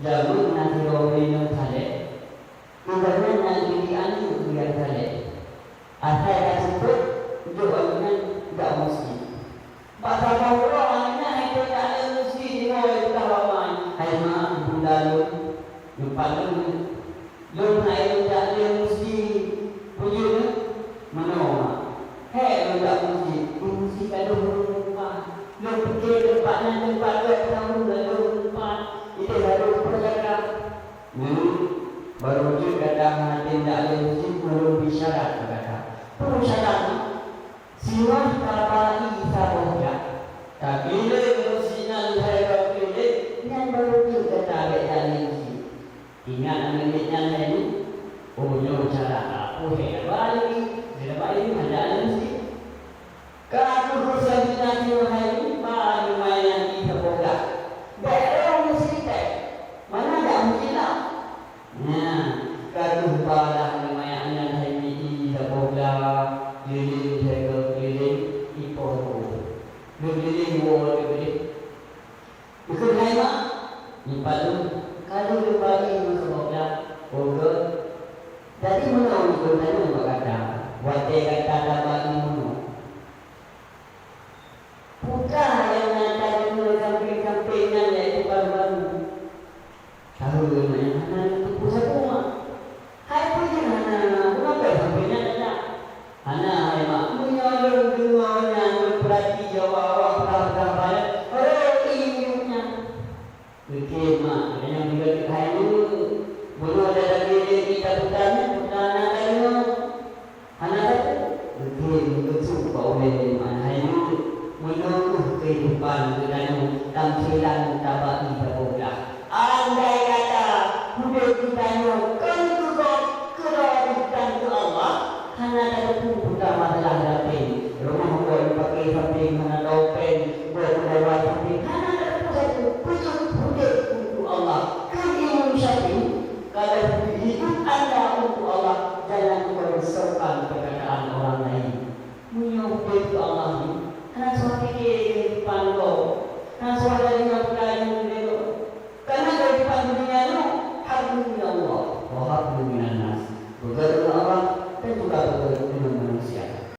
Jamu nanti rawin yang thale, ibarat nanti dianu biar thale. Asal kasut jualan tak mesti. Pasal kau orangnya itu tak ada mesti dia tawaman. Hai mak bulan lupa lu naik tak ada mesti punya mana. Hei lu tak mesti kalau lupa. Lu fikir tempat tahu lalu lupa. Itu baru perkara. Baru juga datang tidak ada mesti belum bisyarat kata. Syarat siwah kapali saboja. Tapi le sinyal saya pilih yang baru juga tarik dari sini. Ingat anaknya ini, punya cara aku hebat lagi. Hebat ini ada mesti. Kalau berusaha nanti hari baru main di saboja. Berang mesti tak. Mana ada mesti lah. Nah, kalau balah lumayan hari di saboja. Liling jaga liling iporo, liling wall liling. Ikut saya mak, ipalu kalau berbagi masuknya, order. Jadi mana ikut saya nak kata, wate kata bagi mana. Putra yang nanti dulu camping-campingan iaitu baru-baru. Tahu mana itu pusat rumah. Hai punya mana, kenapa campingnya ada? Anak mak punya dua-duanya berarti jawab apa-apa. Oh ibunya. Okey mak, yang juga kita ini belum ada lagi kita putanya lain. Anak itu. Okey betul bau ni mak ini menunggu kehidupan dengan tampilan tabaki berbola. Andai kata hidup kita ini kan kerajaan Allah. Hanya ada pun bukan masalah dapat rumah kau pakai